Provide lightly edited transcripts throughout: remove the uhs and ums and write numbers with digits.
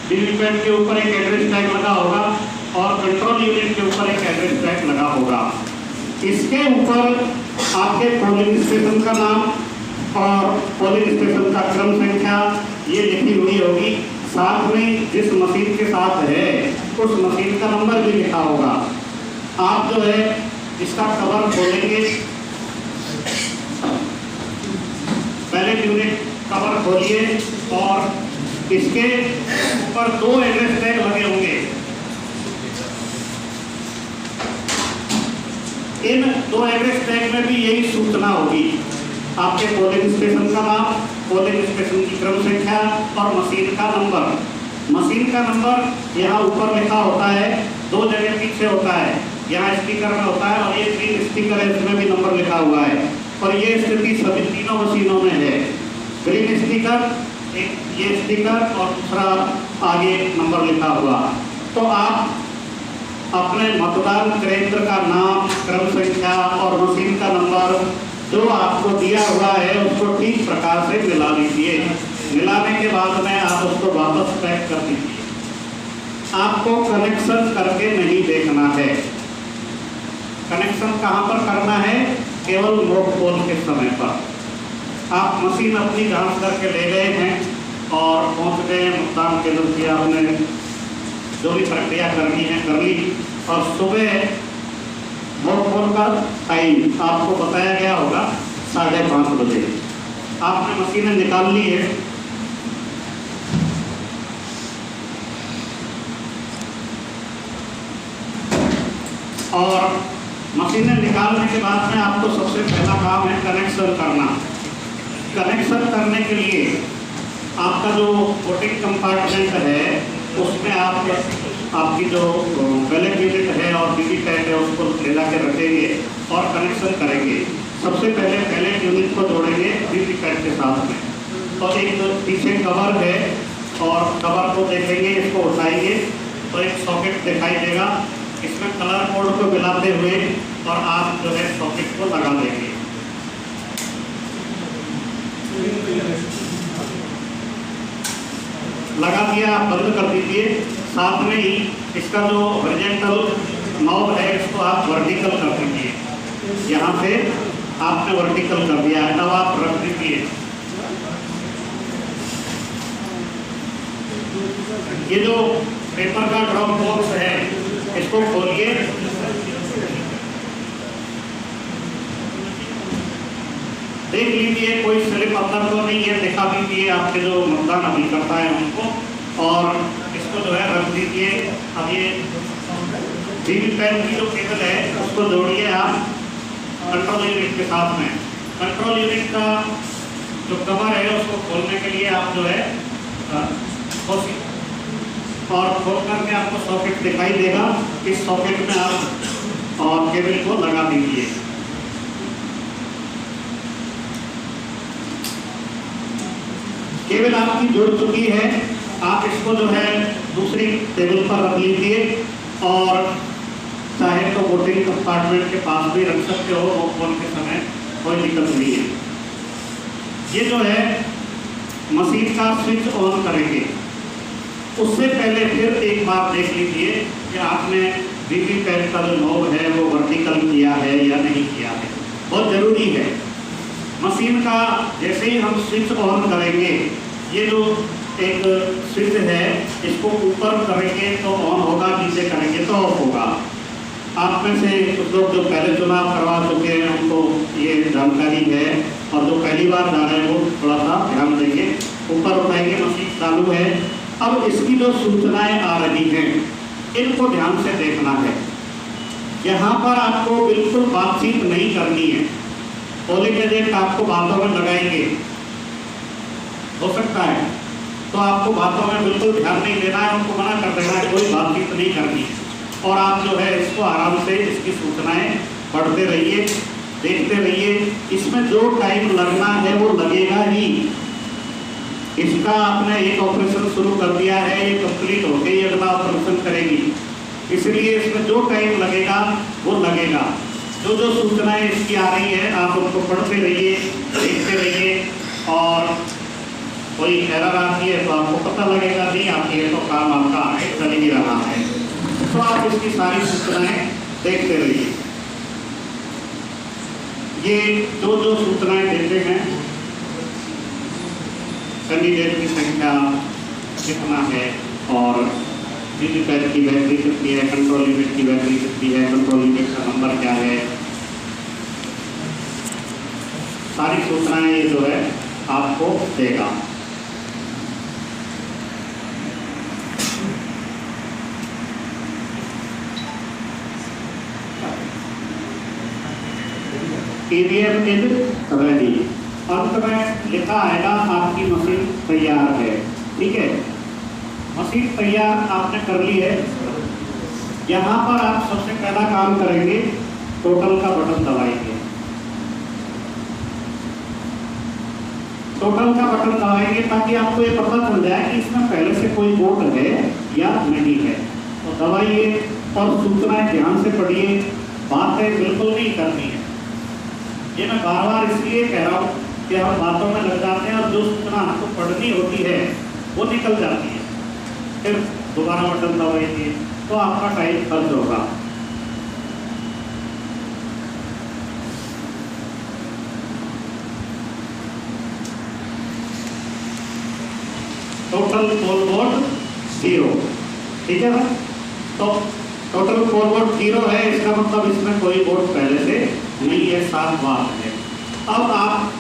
VVPAT के ऊपर एक एड्रेस टैग लगा होगा और कंट्रोल यूनिट के ऊपर एक एड्रेस टैग लगा होगा। इसके ऊपर आपके पोलिंग स्टेशन का नाम और पोलिंग स्टेशन का क्रम संख्या ये लिखी हुई होगी। साथ में जिस मशीन के साथ है उस मशीन का नंबर भी लिखा होगा। आप जो है इसका कवर खोलेंगे, बैलेट यूनिट कवर खोलिए और इसके ऊपर 2 एड्रेस टैग लगे होंगे। इन 2 एड्रेस टैग में भी यही सूचना होगी, आपके पोलिंग स्टेशन का नाम, पोलिंग स्टेशन की क्रम संख्या और मशीन का नंबर। मशीन का नंबर यहाँ ऊपर लिखा होता है, 2 जगह पीछे होता है, यहाँ स्टिकर में होता है और ये 3 स्टिकर है, इसमें भी नंबर लिखा हुआ है। और ये स्थिति सभी तीनों मशीनों में है। ग्रीन स्टिकर, एक ये स्टिकर और दूसरा आगे नंबर लिखा हुआ। तो आप अपने मतदान केंद्र का नाम, क्रम संख्या और मशीन का नंबर जो आपको दिया हुआ है उसको ठीक प्रकार से मिला लीजिए। मिलाने के बाद में आप उसको वापस पैक कर दीजिए। आपको कनेक्शन करके नहीं देखना है। कनेक्शन कहाँ पर करना है? केवल वोट पोल के समय पर। आप मशीन अपनी जांच करके ले गए हैं और पहुँच गए मतदान केंद्र की, आपने जो भी प्रक्रिया करनी है कर ली और सुबह वोट पोल का टाइम आपको बताया गया होगा 5:30 बजे। आपने मशीनें निकाल ली है। और मशीनें निकालने के बाद में आपको सबसे पहला काम है कनेक्शन करना। कनेक्शन करने के लिए आपका जो वोटिंग कंपार्टमेंट है उसमें आप आपकी जो बैलेट यूनिट है और वीवीपैट है उसको ले जाकर रखेंगे और कनेक्शन करेंगे। सबसे पहले बैलेट यूनिट को जोड़ेंगे वीवीपैट के साथ में। तो एक पीछे कवर है और कवर को देखेंगे, इसको उठाएंगे तो एक सॉकेट दिखाई देगा। इसमें कलर कोड को मिलाते हुए और आप जो है सॉकेट को लगा देंगे। लगा दिया, आप बंद कर दीजिए। साथ में ही इसका जो हॉरिजॉन्टल नॉब है इसको आप वर्टिकल कर दीजिए। यहाँ से आपने वर्टिकल कर दिया है, तब आप रख दीजिए। ये जो पेपर का ड्रॉप बॉक्स है इसको खोलिए। देख लीजिए कोई स्लिप अंदर तो नहीं है, दिखा दीजिए आपके जो मतदान अभी करता है उनको और इसको जो है रख दीजिए। अब ये वीवीपैट की जो केबल है उसको जोड़िए आप कंट्रोल यूनिट के साथ में। कंट्रोल यूनिट का जो कवर है उसको खोलने के लिए आप जो है और खोल करके आपको सॉकेट दिखाई देगा। इस सॉकेट में आप और केबल को लगा दीजिए। केबल आपकी जुड़ चुकी है। आप इसको जो है दूसरी टेबल पर रख लीजिए और चाहे तो वोटिंग कंपार्टमेंट के पास भी रख सकते हो, वोट पोल के समय कोई दिक्कत नहीं है। ये जो है मशीन का स्विच ऑन करेंगे उससे पहले फिर एक बार देख लीजिए कि आपने वीवीपैट का जो नॉब है वो वर्टिकल किया है या नहीं किया है। बहुत ज़रूरी है। मशीन का जैसे ही हम स्विच ऑन करेंगे, ये जो एक स्विच है इसको ऊपर करेंगे तो ऑन होगा, नीचे करेंगे तो ऑफ होगा। आप में से कुछ लोग जो पहले चुनाव करवा चुके हैं उनको ये जानकारी है और जो पहली बार जा रहे हैं वो थोड़ा सा ध्यान देंगे। ऊपर उठाएंगे, मशीन चालू है। अब इसकी जो सूचनाएं आ रही हैं इनको ध्यान से देखना है। यहाँ पर आपको बिल्कुल बातचीत नहीं करनी है। पोलिंग एजेंट आपको बातों में लगाएंगे, हो सकता है, तो आपको बातों में बिल्कुल ध्यान नहीं देना है, उनको मना कर देना है, कोई बातचीत नहीं करनी है। और आप जो है इसको आराम से इसकी सूचनाएं पढ़ते रहिए, देखते रहिए। इसमें जो टाइम लगना है वो लगेगा ही। इसका आपने एक ऑपरेशन शुरू कर दिया है, ये कंप्लीट हो गई, अगला ऑपरेशन करेगी, इसलिए इसमें जो टाइम लगेगा वो लगेगा। जो जो सूचनाएं इसकी आ रही है आप उनको पढ़ते रहिए, देखते रहिए और कोई एरर आती है तो आपको पता लगेगा, नहीं आती है तो काम आपका आगे चल ही रहा है। तो आप इसकी सारी सूचनाएं देखते रहिए। ये जो जो सूचनाएं देते हैं, कैंडिडेट की संख्या कितना है और वीवीपैट की बैटरी कितनी है, कंट्रोल यूनिट की बैटरी कितनी है, कंट्रोल यूनिट का नंबर क्या है, सारी सूचनाएं ये जो है आपको देगा। EVM is ready. अंत में लिखा आएगा आपकी मशीन तैयार है। ठीक है, मशीन तैयार आपने कर ली है। यहाँ पर आप सबसे पहला काम करेंगे, टोटल का बटन दबाएंगे। टोटल का बटन दबाएंगे ताकि आपको ये पता चल जाए कि इसमें पहले से कोई बोर्ड है या नहीं है। तो दबाइए और सूचनाएं ध्यान से पढ़िए, बातें बिल्कुल नहीं करनी है। ये मैं बार बार इसलिए कह रहा हूँ कि हम बातों में लग जाते हैं और जो सूचना हमको पढ़नी होती है वो निकल जाती है। फिर दोबारा बटन दबाइए तो आपका टाइम खर्च होगा। Total forward 0। ठीक है ना, तो टोटल फॉरवर्ड 0 है, इसका मतलब इसमें कोई बोर्ड पहले से नहीं है, साफ बात है। अब आप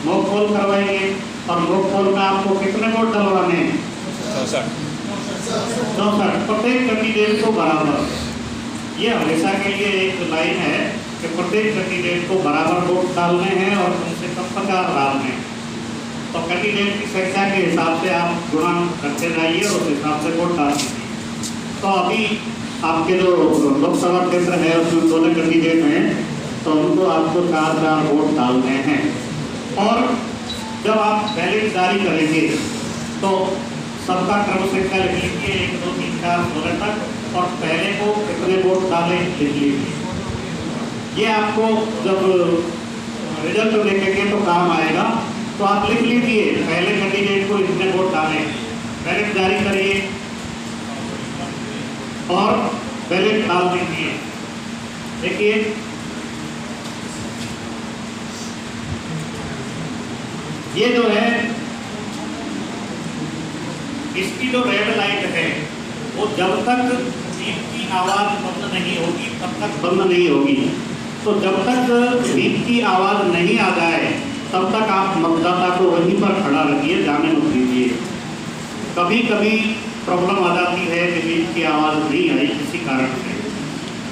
मॉक कॉल करवाएंगे और मॉक कॉल में आपको कितने बोर्ड डलवाने हैं? 64। प्रत्येक कैंडिडेट को बराबर, ये हमेशा के लिए एक लाइन है कि प्रत्येक कैंडिडेट को बराबर वोट डालने हैं और कम से कम 50 डालने हैं। तो कैंडिडेट की संख्या के हिसाब से आप गुणा करते जाइए और उस हिसाब से वोट डाल दीजिए। तो अभी आपके जो लोकसभा क्षेत्र है उसमें 16 कैंडिडेट हैं, तो उनको आपको 4 वोट डालने हैं। और जब आप बैलेट जारी करेंगे तो सबका क्रम संख्या लिख लीजिए 1 2 3 4 16 तक, और पहले को कितने वोट डाले लिख लीजिए। ये आपको जब रिजल्ट देखेंगे तो काम आएगा। तो आप लिख लीजिए पहले कैंडिडेट को इतने वोट डाले, बैलेट जारी करिए और बैलेट डाल दीजिए। देखिए ये जो है इसकी जो रेड लाइट है वो जब तक बीप की आवाज बंद नहीं होगी तब तक बंद नहीं होगी। तो जब तक बीप की आवाज नहीं आ जाए तब तक आप मतदाता को वहीं पर खड़ा रखिए, जाने मत दीजिए। कभी कभी प्रॉब्लम आ जाती है कि बीप की आवाज़ नहीं आई किसी कारण से,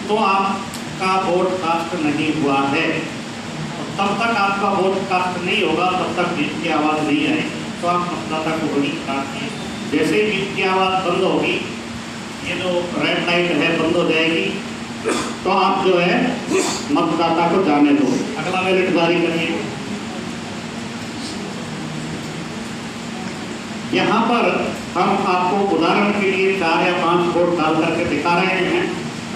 तो आपका वोट कास्ट नहीं हुआ है। तब तक आपका वोट कास्ट नहीं होगा, तब तक बीप की आवाज़ नहीं आएगी। तो आप मतदाता को वहीं काटिए। जैसे ही बीप की आवाज़ बंद होगी, ये जो रेड लाइट है बंद हो जाएगी, तो आप जो है मतदाता को जाने दो। अगला बैलेट जारी करिए। यहाँ पर हम आपको उदाहरण के लिए 4 या 5 वोट डाल करके दिखा रहे हैं।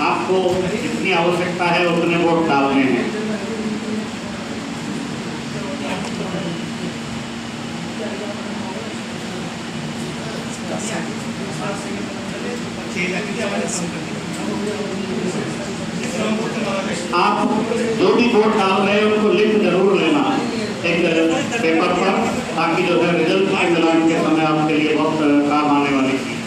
आपको जितनी आवश्यकता है उतने वोट डालने हैं। आप जो भी वोट डाल रहे हैं उनको लिख जरूर लेना एक पेपर पर, ताकि जो है रिजल्ट के मिलान के समय आपके लिए बहुत काम आने वाली चीज।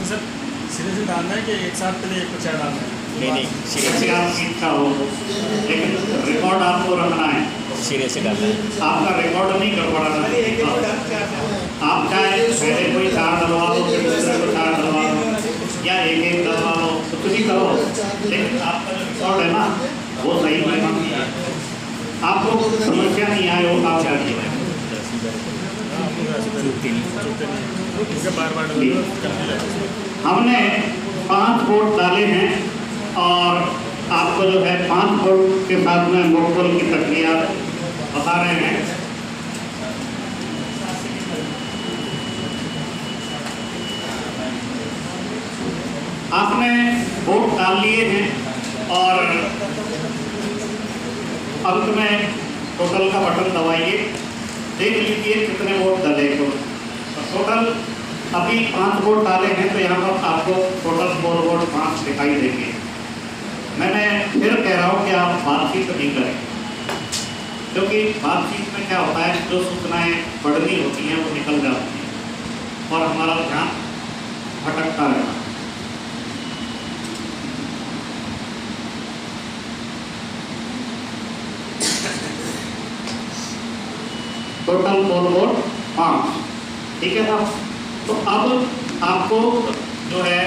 सर सिरे से डालना है कि एक साथ पहले एक चार डालना है? नहीं सिरे जैसे आपकी इच्छा हो, लेकिन रिकॉर्ड आपको रखना है। सिरे से डालना है। आपका रिकॉर्ड नहीं गड़बड़ाना है। आप चाहे पहले कोई 4 डलवा लो, फिर दूसरे को 4 डलवा लो, या एक डलवा लो, तो कुछ ही करो, लेकिन आपका जो रिकॉर्ड है ना वो सही होना चाहिए। आपको समस्या नहीं आए वो काम चाहिए। हमने 5 वोट डाले हैं और आपको जो है 5 वोट के साथ में मोकपोल की प्रक्रिया बता रहे हैं। आपने वोट डाल लिए हैं और अंत में टोटल का बटन दबाइए, देख लीजिए कितने वोट डले को। टोटल अभी 5 वोट डाले हैं तो यहाँ पर आपको टोटल 4 वोट 5 दिखाई देंगे। मैंने फिर कह रहा हूँ कि आप बातचीत नहीं करें, क्योंकि बातचीत में क्या होता है, जो सूचनाएं बढ़नी होती हैं वो निकल जाती हैं और हमारा ध्यान भटकता रहता है। टोटल 4 वोट 5, ठीक है साहब। तो अब आपको जो है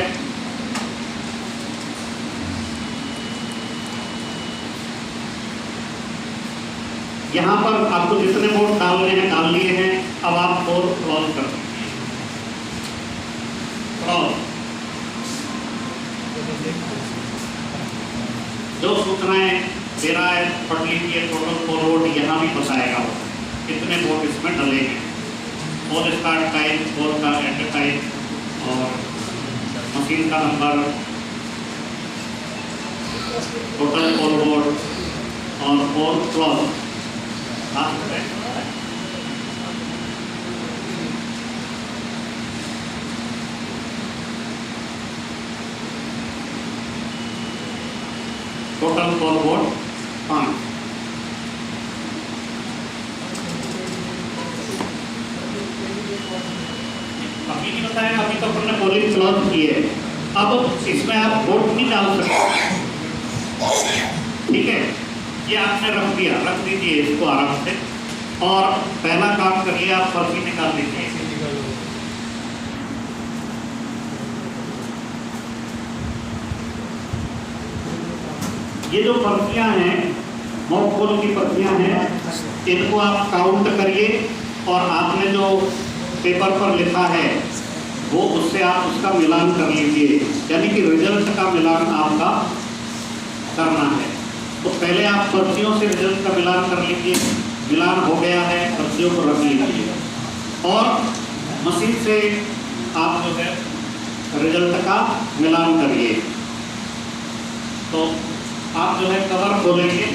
यहाँ पर आपको जितने वोट डालने हैं डाल लिए हैं। अब आप पोल क्लोज कर दीजिए, जो सूचनाएं दे रहा है पढ़ लीजिए। टोटल 4 वोट यहाँ भी बताएगा कितने वोट इसमें डले हैं, पोल स्टार्ट टाइम, पोल का एंड टाइम और मशीन का नंबर, टोटल 4 वोट और पोल क्लोज। Total 4 vote 5। अभी नहीं बताया, अभी तो अपने पोलिंग क्लोज की है। अब इसमें आप वोट नहीं डाल सकते, ठीक है। ये आपने रख दिया, रख दीजिए इसको आराम से और पहला काम करिए, आप पर्ची निकाल लीजिए। ये जो पर्चियां हैं मॉक पोल की पर्चियां हैं, इनको आप काउंट करिए और आपने जो पेपर पर लिखा है वो उससे आप उसका मिलान कर लीजिए, यानी कि रिजल्ट का मिलान आपका करना है। तो पहले आप पर्चियों से रिजल्ट का मिलान कर लीजिए। मिलान हो गया है, पर्चियों को रख लीजिए और मशीन से आप जो है रिजल्ट का मिलान करिए। तो आप जो है कवर खोलेंगे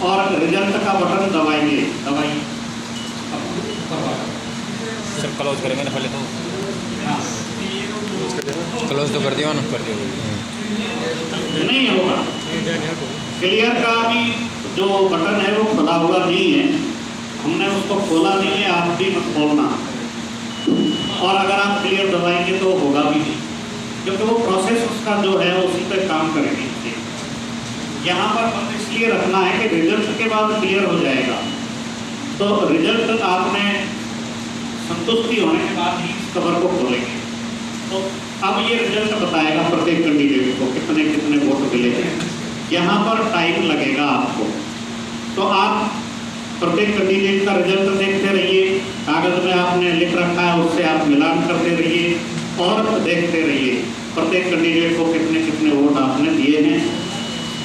और रिजल्ट का बटन दबाएंगे। सब क्लोज करेंगे ना पहले तो। क्लोज तो कर दिया ना, कर दिया। नहीं होगा क्लियर का भी जो बटन है वो खुला हुआ नहीं है, हमने उसको खोला नहीं है, आप भी मत खोलना। और अगर आप क्लियर दबाएंगे तो होगा भी नहीं, क्योंकि वो प्रोसेस उसका जो है उसी पे काम करेगी। यहाँ पर इसलिए रखना है कि रिजल्ट के बाद क्लियर हो जाएगा। तो रिजल्ट आपने संतुष्टि होने के बाद ही कवर को खोलेंगे। तो अब ये रिजल्ट बताएगा प्रत्येक कैंडिडेट को कितने कितने वोट मिले हैं। यहाँ पर टाइम लगेगा आपको, तो आप प्रत्येक कैंडिडेट का रिजल्ट देखते रहिए। कागज में आपने लिख रखा है उससे आप मिलान करते रहिए और देखते रहिए प्रत्येक कैंडिडेट को कितने कितने वोट आपने दिए हैं।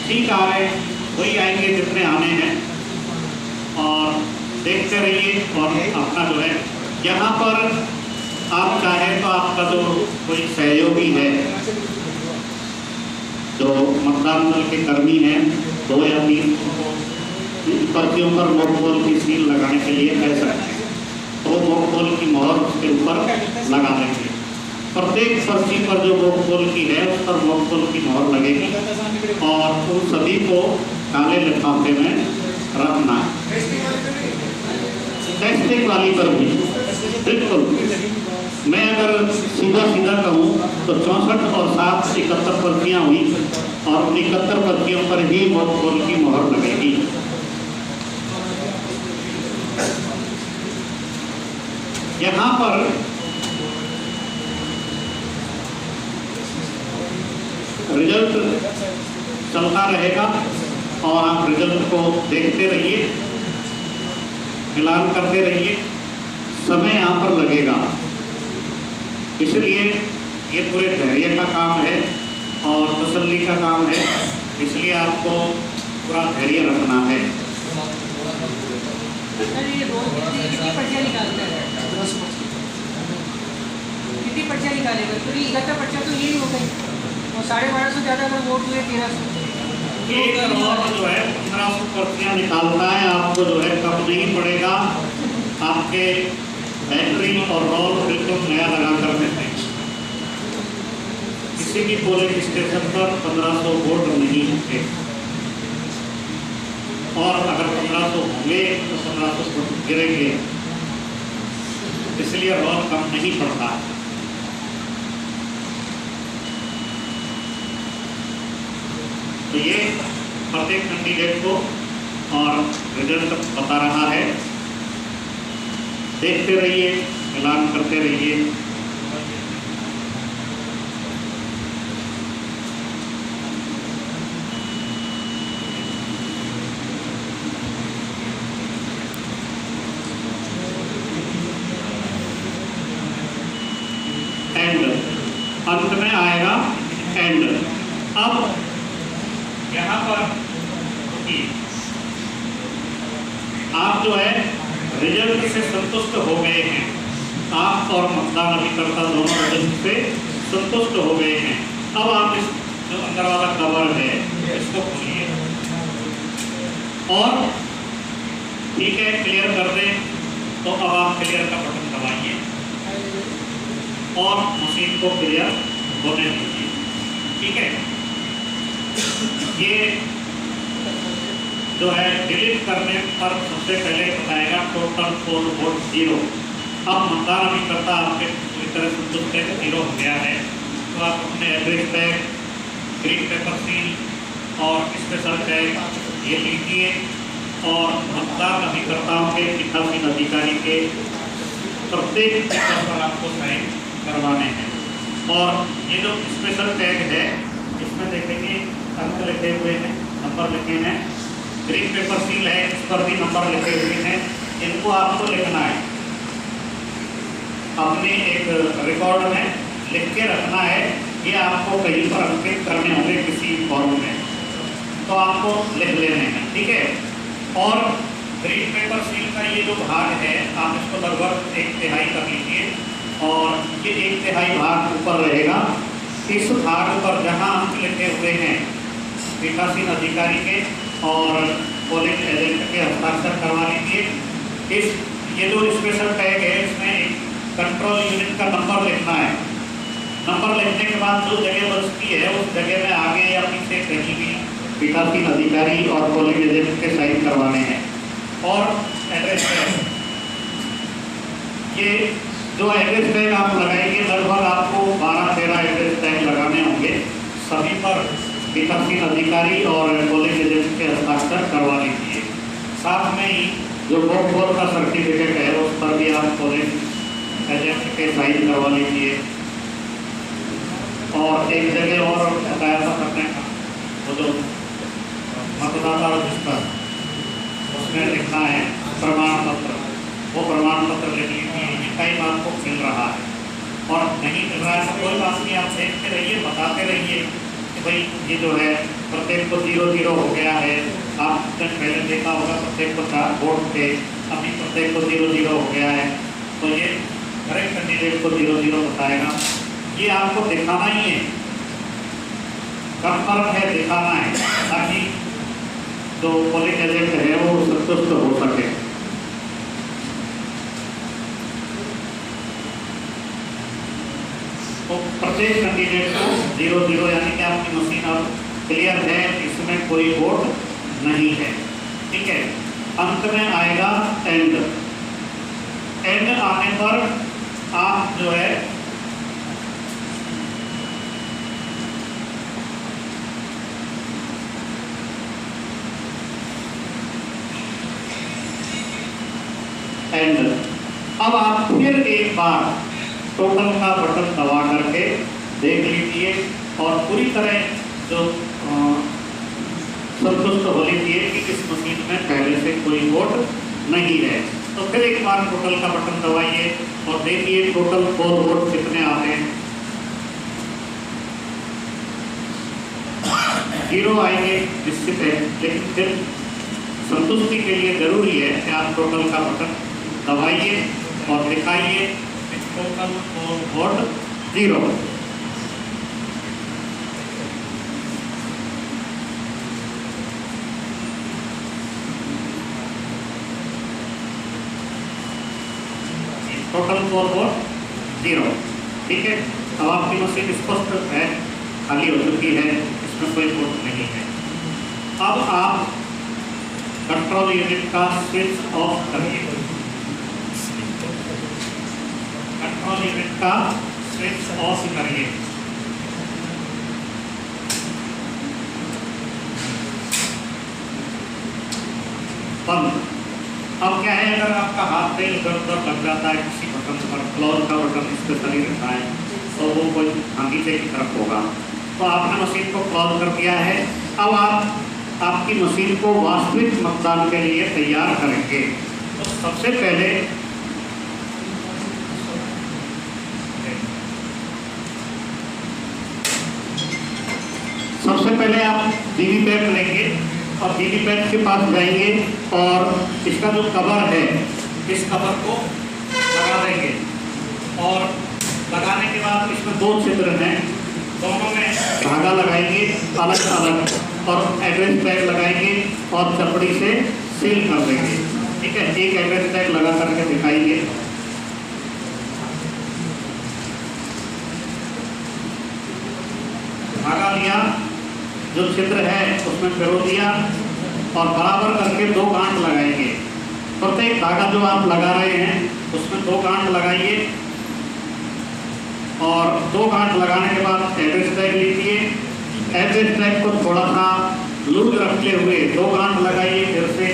ठीक आ रहे वही आएंगे जितने आने हैं, और देखते रहिए। और अपना जो है यहाँ पर आप चाहें तो आपका जो कोई सहयोगी है, जो मतदान दल के कर्मी हैं, 2 या 3 पर्चियों पर वोट पोल की सील लगाने के लिए कह सकते हैं, तो वोट पोल की मोहर उसके ऊपर लगा देंगे। प्रत्येक पर्ची पर जो वोट पोल की है उस पर वोट पोल की मोहर लगेगी और उन सभी को काले लिफाफे में रखना है। टेस्टिंग वाली पर भी बिल्कुल, मैं अगर सीधा कहूँ तो 64 और 7 71 पर्चियाँ हुई और उन 71 पर्चियों पर ही वोट पोल की मोहर लगेगी। यहाँ पर रिजल्ट चलता रहेगा और आप रिजल्ट को देखते रहिए, मिलान करते रहिए। समय यहाँ पर लगेगा, इसलिए ये पूरे धैर्य का काम है और तसल्ली का काम है, इसलिए आपको पूरा धैर्य रखना है। सर ये रोज कितनी पर्चियाँ निकालता है? कितनी पर्चियाँ निकालेगा? क्योंकि 71 पर्चियाँ तो यही हो गई और 1250 ज़्यादा अगर वोट हुए 1300। एक और जो है 1500 पर्चियाँ निकालता है, आपको जो है कम नहीं पड़ेगा, आपके बैटरी और रोल बिल्कुल नया लगा कर देते हैं। किसी भी पोलिंग स्टेशन पर 1500 वोट नहीं होंगे, और अगर 1500 होंगे तो 1500 वोट गिरेंगे, इसलिए रोल कम नहीं पड़ता। तो ये प्रत्येक कैंडिडेट को और रिजल्ट बता रहा है, देखते रहिए, ऐलान करते रहिए। एंड अंत में आएगा एंड। अब यहाँ पर आप जो है रिजल्ट से संतुष्ट हो गए हैं, आप और मतदान अभिकर्ता दोनों रिजल्ट से संतुष्ट हो गए हैं। अब आप इस जो अंदर वाला कवर है इसको खोलिए और ठीक है क्लियर कर दें, तो अब आप क्लियर का बटन दबाइए और मशीन को क्लियर होने दीजिए। ठीक है, ये जो है डिलीट करने पर सबसे पहले बताएगा टोटल पोल वोट 0। अब मतदान अभिकर्ता आपके पूरी तरह संतुष्ट है, 0 हो गया है। तो आप अपने address tag, green pepper seal और स्पेशल टैग ये लीजिए और मतदान अभिकर्ताओं के पीठासीन अधिकारी के प्रत्येक पेपर पर आपको साइन करवाने हैं। और ये जो स्पेशल टैग है इसमें देखेंगे अंक लिखे हुए हैं, नंबर लिखे हैं। ग्रीन पेपर सील है, इस पर भी नंबर लिखे हुए हैं, इनको आपको लिखना है, अपने एक रिकॉर्ड में लिख के रखना है। ये आपको कहीं पर अंकित करने होंगे किसी फॉर्म में, तो आपको लिख लेने हैं। ठीक है, और ग्रीन पेपर सील का ये जो भाग है आप इसको लगभग 1/3 कर लीजिए और ये 1/3 भाग ऊपर रहेगा। इस भाग पर जहाँ अंक लिखे हुए हैं पीठासीन अधिकारी के और पोलिंग एजेंट के हस्ताक्षर करवा लीजिए। इस ये जो स्पेशल टैग है इसमें कंट्रोल यूनिट का नंबर लिखना है। नंबर लिखने के बाद जो जगह बचती है उस जगह में आगे या पीछे कहीं भी पीठासीन अधिकारी और पोलिंग एजेंट के साइन करवाने हैं। और एड्रेस टैग, ये जो एड्रेस टैग आप लगाएंगे लगभग आपको 12-13 एड्रेस टैग लगाने होंगे, सभी पर पीठासीन अधिकारी और पोलिंग एजेंट के हस्ताक्षर करवा लीजिए। साथ में ही जो वोट का सर्टिफिकेट है उस पर भी आप पोलिंग एजेंट के साइन करवा लीजिए। और एक जगह और बताया था करने का, वो जो मतदाता रजिस्टर उसमें लिखना है प्रमाण पत्र, वो प्रमाण पत्र लिख लीजिए। ये टाइम आपको मिल रहा है और नहीं मिल रहा है तो कोई बात नहीं, आप देखते रहिए, बताते रहिए कि भाई ये जो है प्रत्येक को 0-0 हो गया है। आपने पहले देखा होगा प्रत्येक को 4 वोट थे, अभी प्रत्येक को 0-0 हो गया है। तो ये हर एक कैंडिडेट को 0-0 बताएगा। ये आपको दिखाना ही है, कंफर्म है, दिखाना है ताकि जो पोलिंग एजेंट है वो संतुष्ट हो सके। तो प्रत्येक कैंडिडेट को 0-0 यानी कि आपकी मशीन अब क्लियर है, इसमें कोई वोट नहीं है। ठीक है, अंत में आएगा एंड। एंड आने पर आप जो है एंड। अब आप फिर एक बार टोटल का बटन दबा करके देख लीजिए और पूरी तरह जो संतुष्ट हो लीजिए कि इस मशीन में पहले से कोई वोट नहीं है। तो फिर एक बार टोटल का बटन दबाइए और देखिए टोटल 4 वोट कितने आते हैं। 0 आएंगे निश्चित है, लेकिन फिर संतुष्टि के लिए जरूरी है कि आप टोटल का बटन दबाइए और दिखाइए टोटल फॉरवर्ड 0। Total forward 0। ठीक है, अब आपकी मशीन स्पष्ट है, खाली हो चुकी है, इसमें कोई फॉल्ट नहीं है। अब आप कंट्रोल यूनिट का स्विच ऑफ करिए। कंट्रोल यूनिट का स्विच ऑफ करिए। बंद। अब क्या है, अगर आपका हाथ पे इधर उधर लग जाता है किसी बटन पर, क्लोज का बटन स्पेशली रहता है, तो वो कोई नीचे की तरफ होगा। तो आपने मशीन को क्लोज कर दिया है। अब आप आपकी मशीन को वास्तविक मतदान के लिए तैयार करेंगे। तो सबसे पहले आप वीवीपैट लेंगे और वीवीपैट के पास जाएंगे और इसका जो कवर है, इस कवर को लगा देंगे। और लगाने के बाद इसमें 2 छिद्र हैं, दोनों में धागा लगाएंगे अलग अलग और एड्रेस टैग लगाएंगे और चपड़ी से सील कर देंगे। ठीक है, एक एड्रेस टैग लगा करके दिखाएंगे। धागा लिया, जो छिद्र है उसमें पिरो दिया और बराबर करके 2 गांठ लगाएंगे। प्रत्येक धागा जो आप लगा रहे हैं उसमें 2 गांठ लगाइए और 2 गांठ लगाने के बाद एड्रेस टैग लीजिए। एड्रेस टैग को थोड़ा सा लूज रखते हुए 2 गांठ लगाइए फिर से।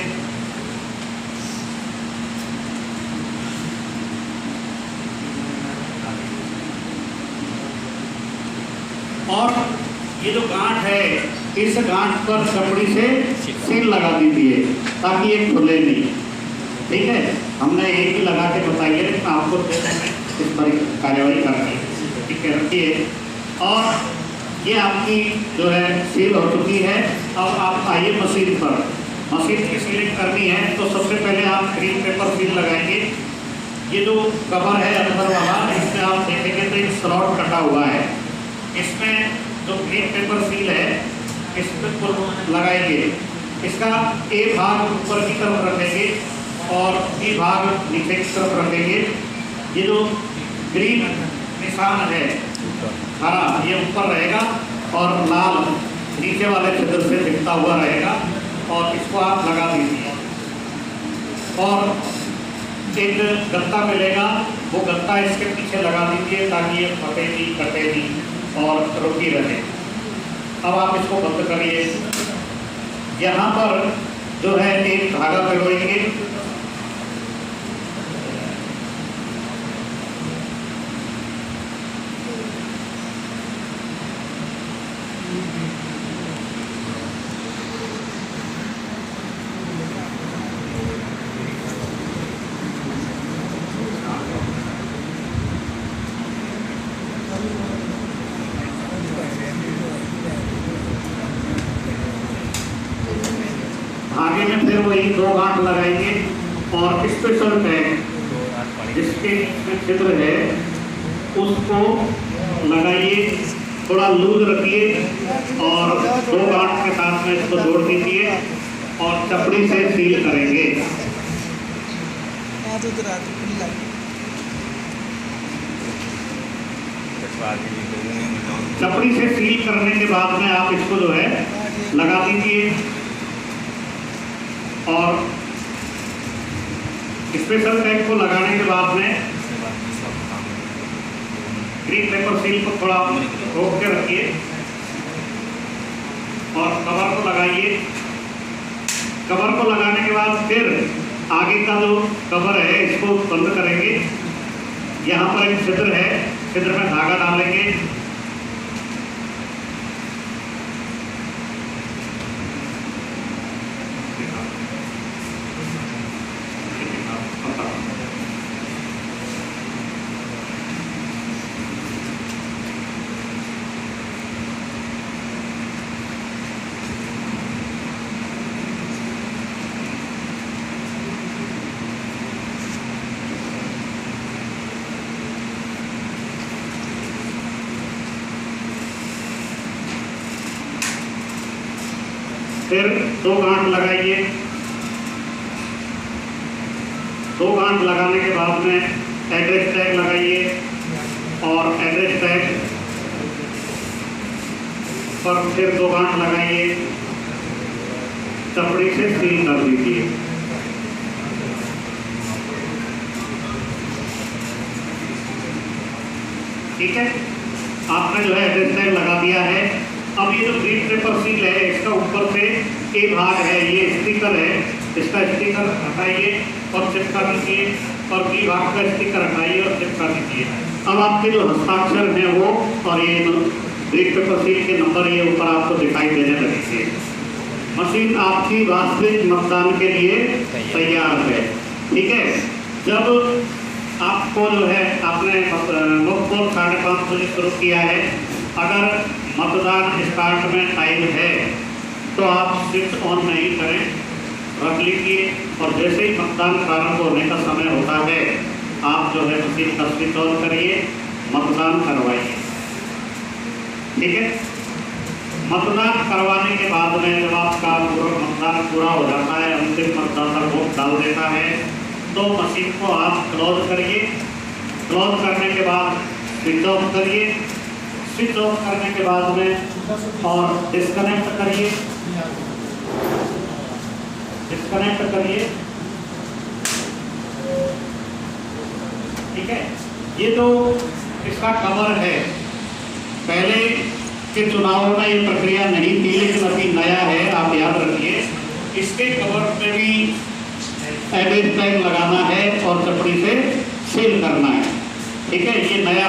और ये जो गांठ है, इस गांठ पर चपड़ी से सील लगा दीजिए ताकि ये खुले नहीं। ठीक है, हमने एक ही लगा के बताइए, लेकिन आपको इस पर कार्यवाही करनी है। ठीक है, रखिए। और ये आपकी जो है सील हो चुकी है। अब आप आइए मशीन पर। मशीन की सीलिंग करनी है तो सबसे पहले आप ग्रीन पेपर सील लगाएंगे। ये जो कवर है अंदर वाला, इसमें आप देखेंगे तो एक स्लॉट कटा हुआ है। इसमें जो ग्रीन पेपर सील है इस पर लगाएंगे। इसका ए भाग ऊपर की तरफ रखेंगे और बी भाग नीचे की तरफ रखेंगे। ये जो ग्रीन निशान है हरा, ये ऊपर रहेगा और लाल नीचे वाले छिद्र से दिखता हुआ रहेगा और इसको आप लगा दीजिए। और एक गत्ता मिलेगा, वो गत्ता इसके पीछे लगा दीजिए ताकि ये फटे नहीं, कटे नहीं और रुकी रहे। अब आप इसको बंद करिए। यहाँ पर जो है एक धागा पिरोएंगे। आगे में फिर वही 2 गांठ लगाएंगे और स्पेशल टैग जिसके छिद्र है उसको लगाइए, थोड़ा लूज रखिए और 2 गांठ के साथ में इसको जोड़ दीजिए और चपड़ी से सील करेंगे। चपड़ी से सील करने के बाद में आप इसको जो है लगा दीजिए और स्पेशल टैग को लगाने के बाद में ग्रीन पेपर सील को थोड़ा रोक के रखिए और कवर को लगाइए। कवर को लगाने के बाद फिर आगे का जो कवर है इसको बंद करेंगे। यहाँ पर एक छिद्र है, छिद्र में धागा डालेंगे। फिर 2 गांठ लगाइए। 2 गांठ लगाने के बाद में एड्रेस टैग लगाइए और एड्रेस टैग पर फिर 2 गांठ लगाइए, चपड़ी से सील कर दीजिए। ठीक है, आपने जो है एड्रेस टैग लगा दिया है। अब ये जो ग्रीन पेपर सील है, इसका ऊपर से एक भाग है, ये स्टिकर है, इसका स्टिकर हटाइए और चिपका दीजिए, और बी भाग का स्टिकर हटाइए और चिपका दीजिए। अब आपके जो हस्ताक्षर हैं वो और ये ग्रीन पेपर सील के नंबर ये ऊपर आपको दिखाई देने लगेंगे। मशीन आपकी वास्तविक मतदान के लिए तैयार है। ठीक है, जब आपको जो है आपने वक्त को 5:30 बजे शुरू किया है, अगर मतदान स्टार्ट में टाइम है तो आप स्विच ऑन नहीं करें, रख लीजिए, और जैसे ही मतदान प्रारंभ होने का समय होता है आप जो है मशीन का स्विच ऑन करिए, मतदान करवाइए। ठीक है, मतदान करवाने के बाद में जब आपका मतदान पूरा हो जाता है, अंतिम मतदाता वोट डाल देता है, तो मशीन को आप क्लोज करिए। क्लोज करने के बाद स्विच ऑफ करिए। स्विच ऑफ करने के बाद में और डिस्कनेक्ट करिए। डिस्कनेक्ट करिए। ठीक है, ये जो इसका कवर है, पहले के चुनावों में ये प्रक्रिया नहीं थी, लेकिन अभी नया है, आप याद रखिए। इसके कवर पे भी एड्रेस टैग लगाना है और चपड़ी से सील करना है। ठीक है, ये नया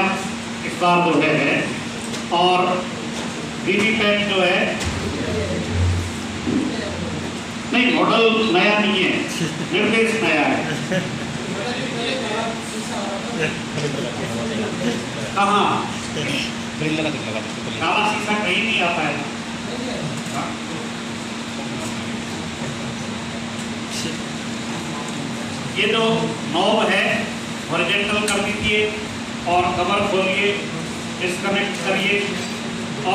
इस बार जो है, और वीवीपैट जो है, नहीं मॉडल नया नहीं है, निर्देश नया है। कहाँ काला शीशा कहीं नहीं आता है। ये जो नॉब है हॉरिजॉन्टल कर दीजिए और कवर खोलिए, डिस्कनेक्ट करिए,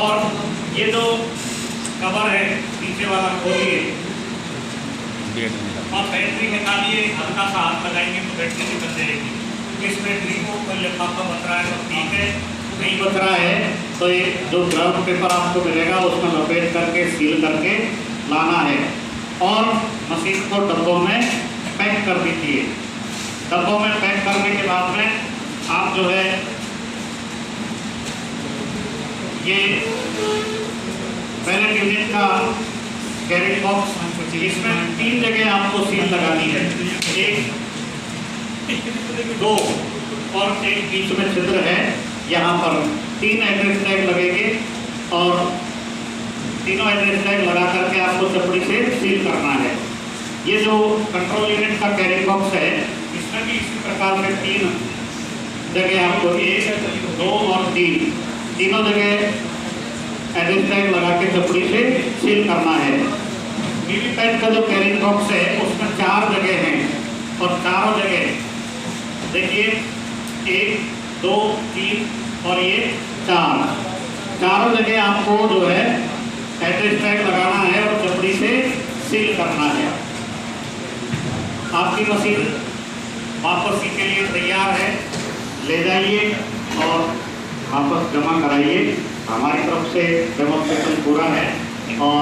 और ये जो कवर है पीछे वाला खोलिए और बैटरी निकालिए। हल्का सा हाथ लगाएंगे तो बैटरी निकल जाएगी। इस बैटरी को कोई लिफाफा बच रहा है तो ठीक है, नहीं बच रहा है तो ये जो ग्राउंड पेपर आपको मिलेगा उसमें लपेट करके सील करके लाना है, और मशीन को डब्बों में पैक कर दीजिए। डब्बों में पैक करने के बाद में आप जो है ये बैलेट यूनिट का कैरी बॉक्स, इसमें 3 जगह आपको सील लगानी है, 1, 2 और एक बीच में छिद्र है, यहाँ पर 3 एड्रेस टैग लगेंगे, और तीनों एड्रेस टैग लगा करके आपको चपड़ी से सील करना है। ये जो कंट्रोल यूनिट का कैरी बॉक्स है, इसमें भी इसी प्रकार से 3 जगह आपको 1, 2 और 3 तीनों जगह एड्रेस टैग लगा के चपड़ी से सील करना है। वीवीपैट का जो कैरी बॉक्स है उसमें 4 जगह हैं, और चारों जगह देखिए 1, 2, 3 और ये 4, चारों जगह आपको जो है एड्रेस टैग लगाना है और चपड़ी से सील करना है। आपकी मशीन वापसी के लिए तैयार है, ले जाइए और वापस जमा कराइए। हमारी तरफ से डेमोन्स्ट्रेशन पूरा है और